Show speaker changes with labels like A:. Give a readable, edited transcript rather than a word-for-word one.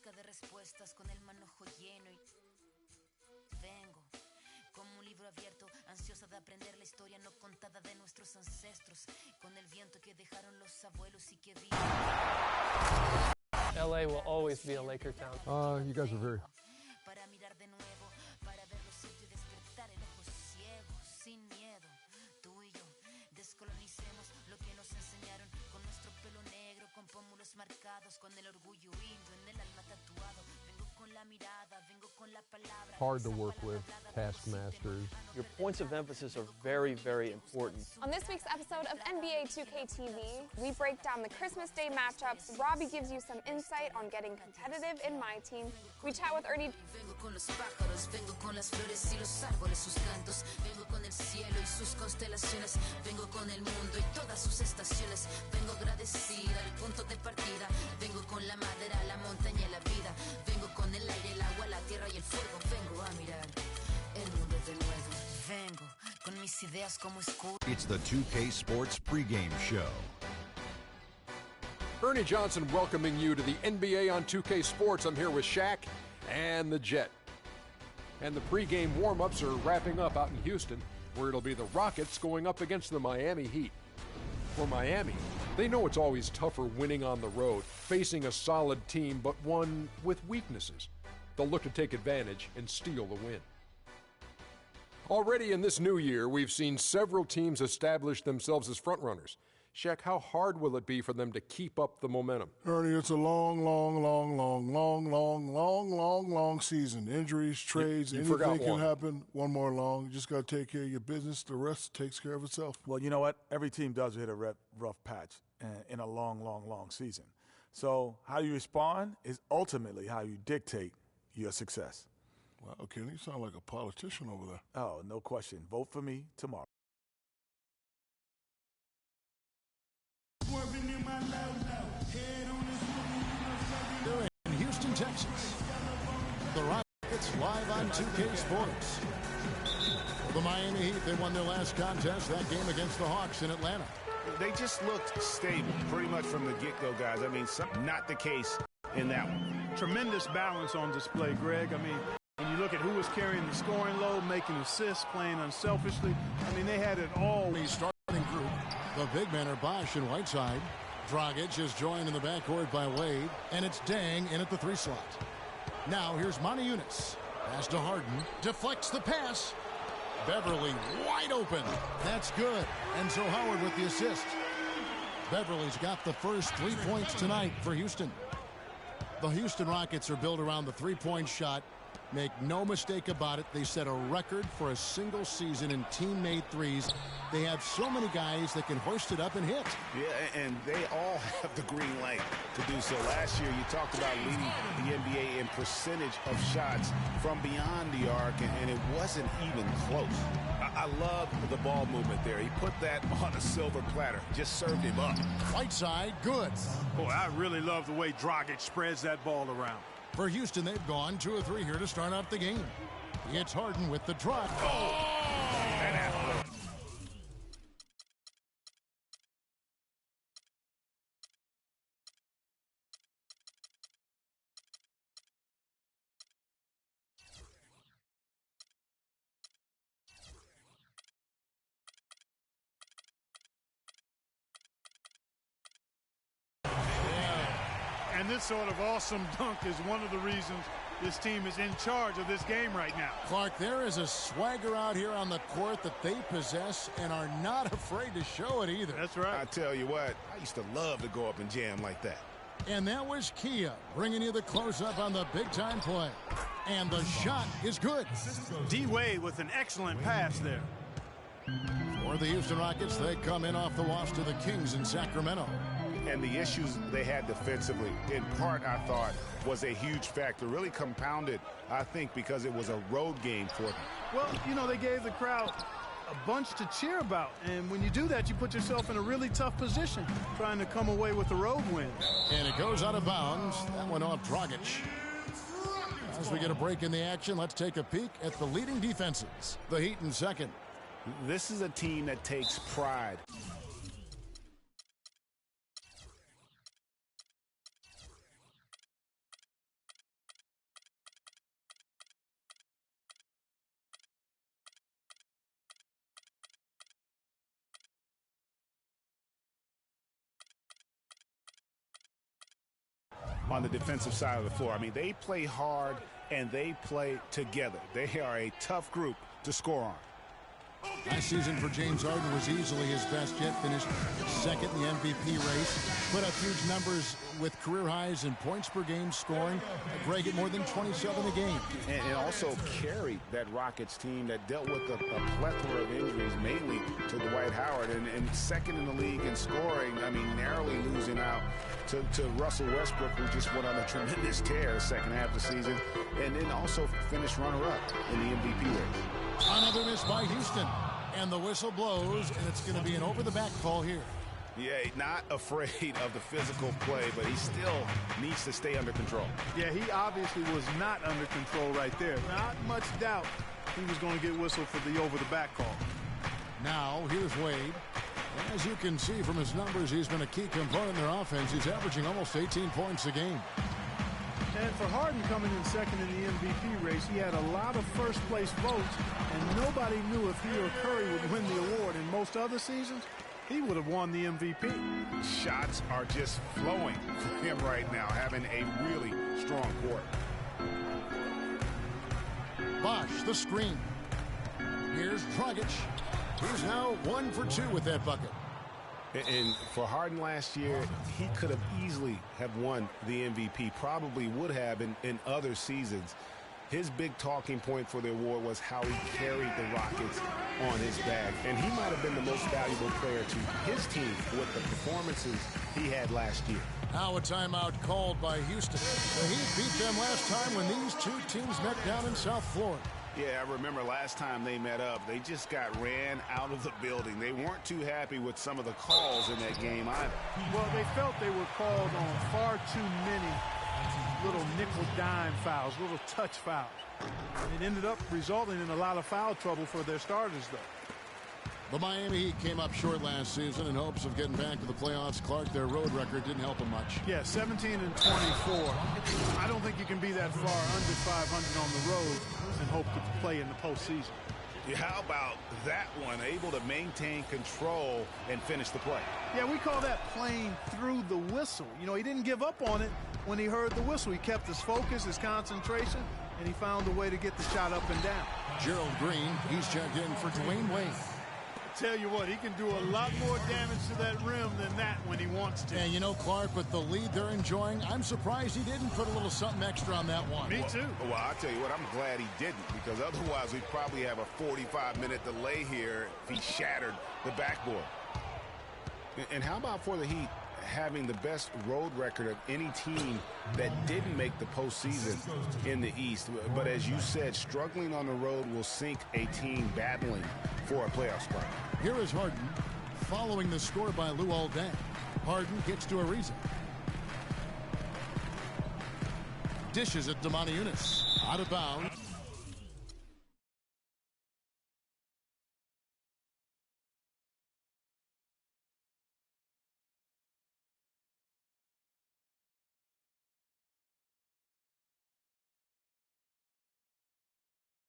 A: busca de respuestas con el manojo lleno y vengo como un libro abierto, ansiosa de aprender la historia no contada de nuestros ancestros, con el viento que dejaron los abuelos y que viven.
B: LA will always be a Laker town.
C: You guys are very...
A: Para mirar de nuevo, para ver lo cierto y despertar el ojo ciego, sin miedo. Tú y yo descolonicemos lo que nos enseñaron con nuestro pelo negro, con pómulos marcados, con el orgullo indio en el alma tatuado. Vengo con la mirada, vengo con la palabra.
C: Hard to work with, taskmasters.
D: Your points of emphasis are very, very important.
E: On this week's episode of NBA 2K TV, we break down the Christmas Day matchups. Robbie gives you some insight on getting competitive in My Team. We chat with Ernie.
A: Vengo con los pájaros, vengo con las flores y los árboles, sus cantos. Vengo con el cielo y sus constelaciones. Vengo con el mundo y todas sus estaciones. Vengo agradecida al punto de partida. Vengo con la madera, la montaña y la vida. Vengo con el aire, el agua, la tierra y el fuego. Vengo a mirar el mundo de nuevo. Vengo con mis ideas como escudo.
F: It's the 2K Sports pregame show.
C: Ernie Johnson welcoming you to the NBA on 2K Sports. I'm here with Shaq and the Jet. And the pregame warm-ups are wrapping up out in Houston, where it'll be the Rockets going up against the Miami Heat. For Miami, they know it's always tougher winning on the road, facing a solid team, but one with weaknesses. They'll look to take advantage and steal the win. Already in this new year, we've seen several teams establish themselves as frontrunners. Shaq, how hard will it be for them to keep up the momentum?
G: Ernie, it's a long season. Injuries, trades, anything can happen. One more long. You just got to take care of your business. The rest takes care of itself.
H: Well, you know what? Every team does hit a rough patch in a long season. So how you respond is ultimately how you dictate your success.
G: Wow, Kenny, you sound like a politician over there.
H: Oh, no question. Vote for me tomorrow.
I: In Houston, Texas, the Rockets live on 2K Sports. The Miami Heat, they won their last contest, that game against the Hawks in Atlanta.
J: They just looked stable pretty much from the get-go, guys. I mean, not the case in that one.
K: Tremendous balance on display, Greg. I mean, when you look at who was carrying the scoring load, making assists, playing unselfishly, I mean, they had it all.
I: The starting group, the big men are Bosh and Whiteside. Dragic is joined in the backcourt by Wade, and it's Dang in at the 3 slot. Now here's Monty Eunice. Pass to Harden. Deflects the pass. Beverly wide open. That's good. Enzo Howard with the assist. Beverly's got the first 3 points tonight for Houston. The Houston Rockets are built around the three-point shot. Make no mistake about it, they set a record for a single season in team-made threes. They have so many guys that can hoist it up and hit.
J: Yeah, and they all have the green light to do so. Last year, you talked about leading the NBA in percentage of shots from beyond the arc, and it wasn't even close. I love the ball movement there. He put that on a silver platter, just served him up.
I: Whiteside, good.
K: Boy, I really love the way Dragic spreads that ball around.
I: For Houston, they've gone 2 of 3 here to start out the game. It's Harden with the drop. Oh!
K: And this sort of awesome dunk is one of the reasons this team is in charge of this game right now.
I: Clark, there is a swagger out here on the court that they possess and are not afraid to show it either.
K: That's right.
J: I tell you what, I used to love to go up and jam like that.
I: And that was Kia bringing you the close-up on the big-time play. And the shot is good.
K: D-Wade with an excellent pass there.
I: For the Houston Rockets, they come in off the loss to the Kings in Sacramento.
J: And the issues they had defensively, in part, I thought, was a huge factor. Really compounded, I think, because it was a road game for them.
K: Well, you know, they gave the crowd a bunch to cheer about. And when you do that, you put yourself in a really tough position trying to come away with a road win.
I: And it goes out of bounds. That went off Dragic. As we get a break in the action, let's take a peek at the leading defenses. The Heat in second.
J: This is a team that takes pride. on the defensive side of the floor. I mean, they play hard and they play together. They are a tough group to score on.
I: Last season for James Harden was easily his best yet. Finished second in the MVP race. Put up huge numbers with career highs in points per game scoring. Greg at more than 27 a game.
J: And also carried that Rockets team that dealt with a plethora of injuries, mainly to Dwight Howard. And second in the league in scoring, I mean, narrowly losing out to Russell Westbrook, who just went on a tremendous tear the second half of the season. And then also finished runner-up in the MVP race.
I: Another miss by Houston. And the whistle blows, and it's going to be an over-the-back call here.
J: Yeah, not afraid of the physical play, but he still needs to stay under control.
K: Yeah, he obviously was not under control right there. Not much doubt he was going to get whistled for the over-the-back call.
I: Now, here's Wade. As you can see from his numbers, he's been a key component in their offense. He's averaging almost 18 points a game.
K: And for Harden coming in second in the MVP race, he had a lot of first-place votes, and nobody knew if he or Curry would win the award. In most other seasons, he would have won the MVP.
J: Shots are just flowing for him right now, having a really strong quarter.
I: Bosh, the screen. Here's Dragic. He's now 1 for 2 with that bucket.
J: And for Harden last year, he could have easily have won the MVP, probably would have in other seasons. His big talking point for the award was how he carried the Rockets on his back. And he might have been the most valuable player to his team with the performances he had last year.
I: Now a timeout called by Houston. The Heat beat them last time when these two teams met down in South Florida.
J: Yeah, I remember last time they met up, they just got ran out of the building. They weren't too happy with some of the calls in that game either.
K: Well, they felt they were called on far too many little nickel-dime fouls, little touch fouls. It ended up resulting in a lot of foul trouble for their starters, though.
I: The Miami Heat came up short last season in hopes of getting back to the playoffs. Clark, their road record didn't help them much.
K: Yeah, 17 and 24. I don't think you can be that far under 500 on the road and hope to play in the postseason.
J: Yeah, how about that one? Able to maintain control and finish the play.
K: Yeah, we call that playing through the whistle. You know, he didn't give up on it when he heard the whistle. He kept his focus, his concentration, and he found a way to get the shot up and down.
I: Gerald Green, he's checked in for Dwayne Wade.
K: Tell you what, he can do a lot more damage to that rim than that when he wants to.
I: And you know, Clark, with the lead they're enjoying, I'm surprised he didn't put a little something extra on that one.
K: Me too.
J: Well, I'll tell you what, I'm glad he didn't, because otherwise we'd probably have a 45-minute delay here if he shattered the backboard. And how about for the Heat having the best road record of any team that didn't make the postseason in the East? But as you said, struggling on the road will sink a team battling for a playoff spot.
I: Here is Harden following the score by Luol Deng. Harden gets to Ariza. Dishes it to Maniunas. Out of bounds.